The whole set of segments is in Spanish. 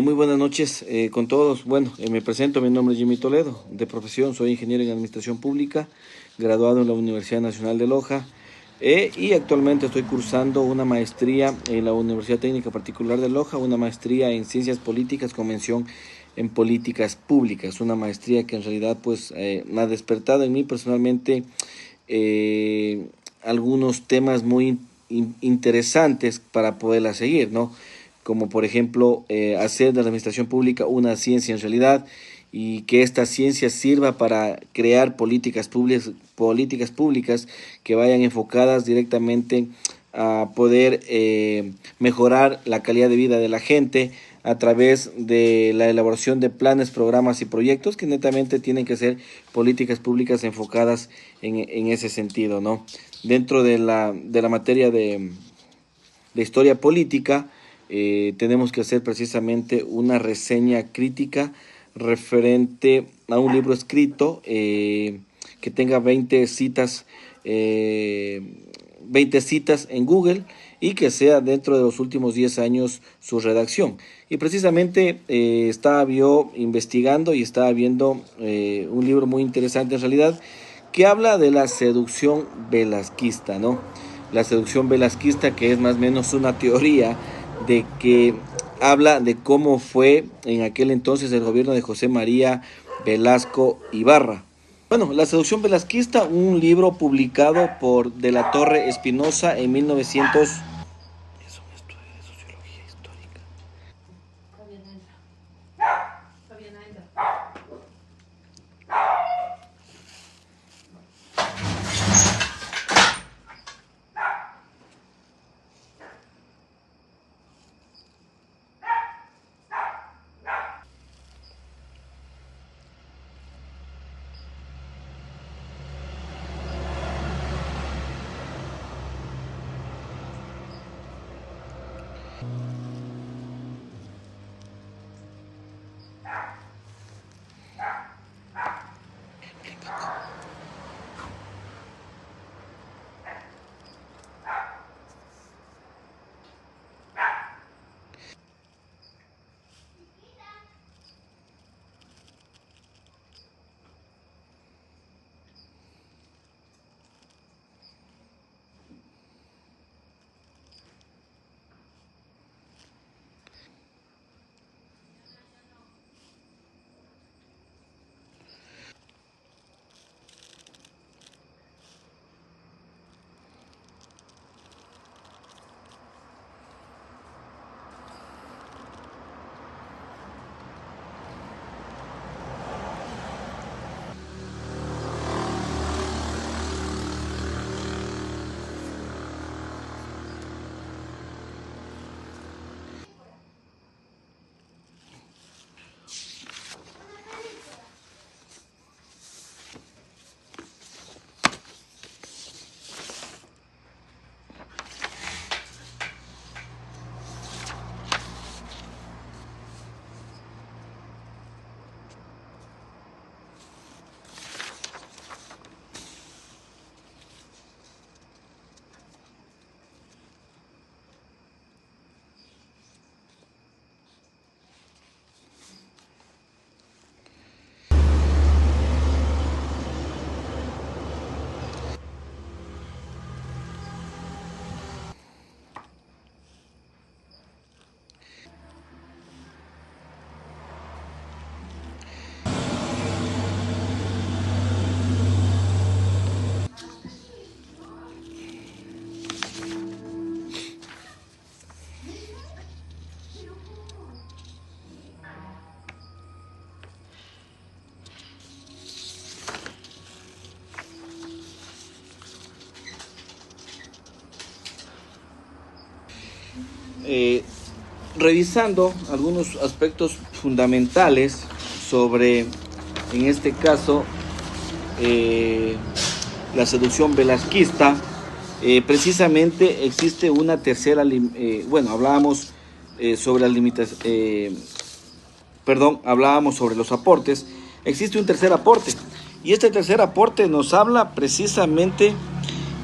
Muy buenas noches con todos. Bueno, me presento, mi nombre es Jimmy Toledo. De profesión soy ingeniero en Administración Pública, graduado en la Universidad Nacional de Loja y actualmente estoy cursando una maestría en la Universidad Técnica Particular de Loja, una maestría en Ciencias Políticas con mención en Políticas Públicas, una maestría que en realidad pues me ha despertado en mí personalmente eh, algunos temas muy interesantes para poderla seguir, ¿no? Como por ejemplo hacer de la administración pública una ciencia en realidad y que esta ciencia sirva para crear políticas públicas que vayan enfocadas directamente a poder mejorar la calidad de vida de la gente a través de la elaboración de planes, programas y proyectos que netamente tienen que ser políticas públicas enfocadas en ese sentido, ¿no? Dentro de la materia de historia política, tenemos que hacer precisamente una reseña crítica referente a un libro escrito que tenga 20 citas en Google y que sea dentro de los últimos 10 años su redacción. Y precisamente estaba yo investigando y estaba viendo un libro muy interesante en realidad que habla de la seducción velasquista, ¿no? La seducción velasquista, que es más o menos una teoría de que habla de cómo fue en aquel entonces el gobierno de José María Velasco Ibarra. Bueno, La seducción velasquista, un libro publicado por De la Torre Espinosa en 1900. Es un estudio de sociología histórica. eh, Revisando algunos aspectos fundamentales sobre, en este caso, eh, la seducción velasquista, precisamente existe una tercera, bueno, hablábamos sobre las limitaciones, hablábamos sobre los aportes, existe un tercer aporte, y este tercer aporte nos habla precisamente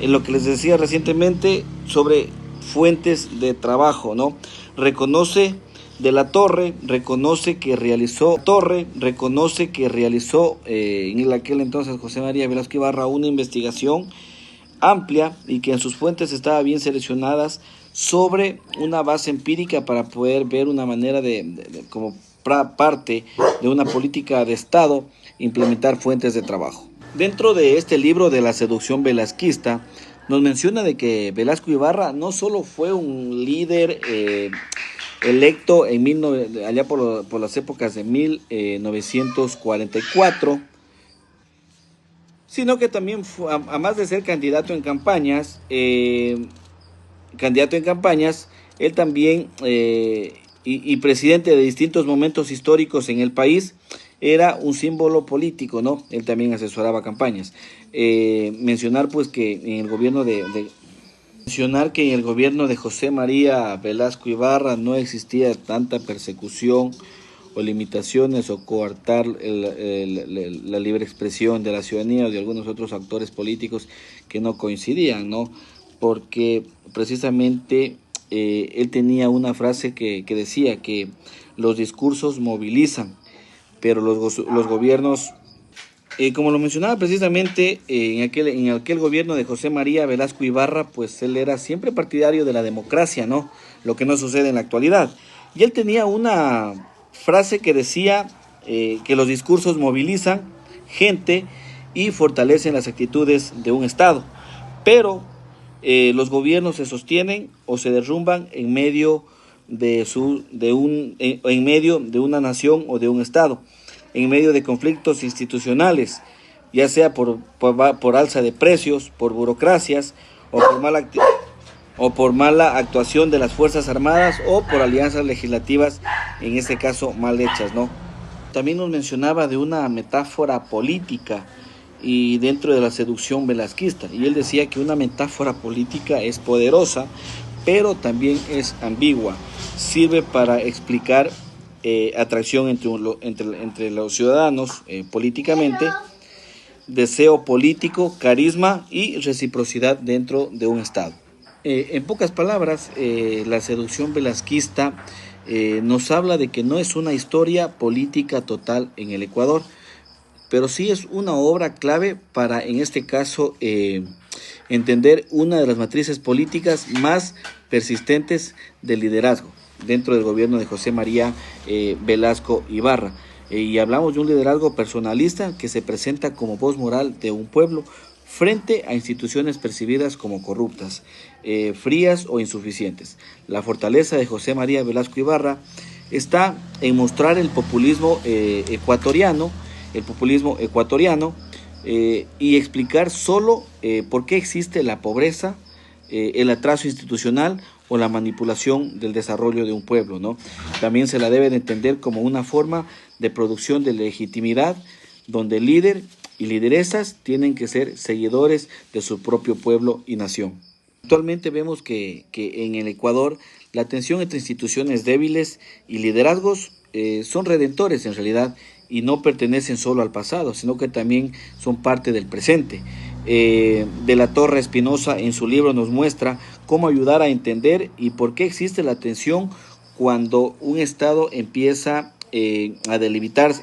en lo que les decía recientemente sobre fuentes de trabajo, ¿no? Reconoce De la Torre reconoce que realizó en aquel entonces José María Velasco Ibarra una investigación amplia y que en sus fuentes estaba bien seleccionadas sobre una base empírica para poder ver una manera como parte de una política de Estado, implementar fuentes de trabajo. Dentro de este libro de la seducción velasquista, nos menciona de que Velasco Ibarra no solo fue un líder electo allá por las épocas de 1944, sino que también fue, además de ser candidato en campañas, él también y presidente de distintos momentos históricos en el país, era un símbolo político, ¿no? Él también asesoraba campañas. Mencionar pues que en el gobierno de José María Velasco Ibarra no existía tanta persecución o limitaciones o coartar la libre expresión de la ciudadanía o de algunos otros actores políticos que no coincidían, ¿no? Porque precisamente él tenía una frase que decía que los discursos movilizan, pero los gobiernos, como lo mencionaba precisamente en aquel gobierno de José María Velasco Ibarra, pues él era siempre partidario de la democracia, ¿no? Lo que no sucede en la actualidad. Y él tenía una frase que decía que los discursos movilizan gente y fortalecen las actitudes de un Estado, pero los gobiernos se sostienen o se derrumban en medio en medio de una nación o de un Estado, en medio de conflictos institucionales, ya sea por alza de precios, por burocracias o por mala actuación de las Fuerzas Armadas o por alianzas legislativas, en este caso mal hechas, ¿no? También nos mencionaba de una metáfora política y dentro de la seducción velasquista, y él decía que una metáfora política es poderosa, pero también es ambigua, sirve para explicar atracción entre los ciudadanos políticamente, deseo político, carisma y reciprocidad dentro de un Estado. En pocas palabras, la seducción velasquista nos habla de que no es una historia política total en el Ecuador, pero sí es una obra clave para, en este caso, entender una de las matrices políticas más persistentes del liderazgo dentro del gobierno de José María Velasco Ibarra. Y hablamos de un liderazgo personalista que se presenta como voz moral de un pueblo frente a instituciones percibidas como corruptas, frías o insuficientes. La fortaleza de José María Velasco Ibarra está en mostrar el populismo ecuatoriano, y explicar solo por qué existe la pobreza, el atraso institucional o la manipulación del desarrollo de un pueblo, ¿no? También se la debe de entender como una forma de producción de legitimidad, donde el líder y lideresas tienen que ser seguidores de su propio pueblo y nación. Actualmente vemos que en el Ecuador la tensión entre instituciones débiles y liderazgos son redentores en realidad, y no pertenecen solo al pasado, sino que también son parte del presente. De la Torre Espinosa en su libro nos muestra cómo ayudar a entender y por qué existe la tensión cuando un Estado empieza a debilitarse,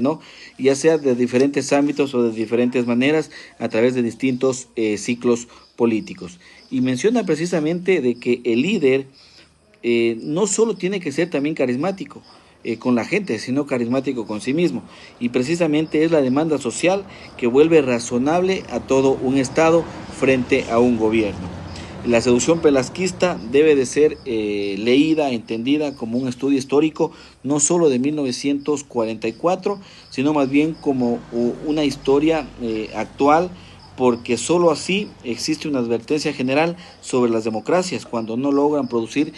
¿no? Ya sea de diferentes ámbitos o de diferentes maneras a través de distintos ciclos políticos. Y menciona precisamente de que el líder no solo tiene que ser también carismático con la gente, sino carismático con sí mismo. Y precisamente es la demanda social que vuelve razonable a todo un Estado frente a un gobierno. La seducción velasquista debe de ser leída, entendida como un estudio histórico, no solo de 1944, sino más bien como una historia actual, porque solo así existe una advertencia general sobre las democracias cuando no logran producir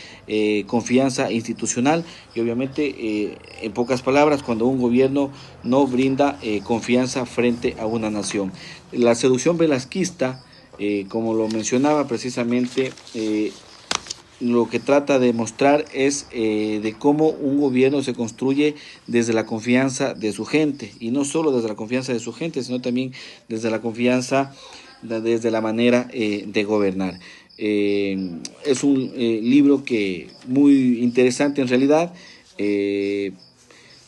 confianza institucional y obviamente, en pocas palabras, cuando un gobierno no brinda confianza frente a una nación. La seducción velasquista, como lo mencionaba precisamente, lo que trata de mostrar es de cómo un gobierno se construye desde la confianza de su gente, y no solo desde la confianza de su gente, sino también desde la confianza, desde la manera de gobernar. Es un libro que muy interesante en realidad.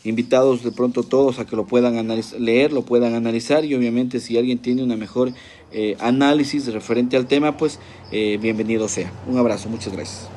Invitados de pronto todos a que lo puedan leer, lo puedan analizar, y obviamente si alguien tiene una mejor análisis referente al tema, pues bienvenido sea. Un abrazo, muchas gracias.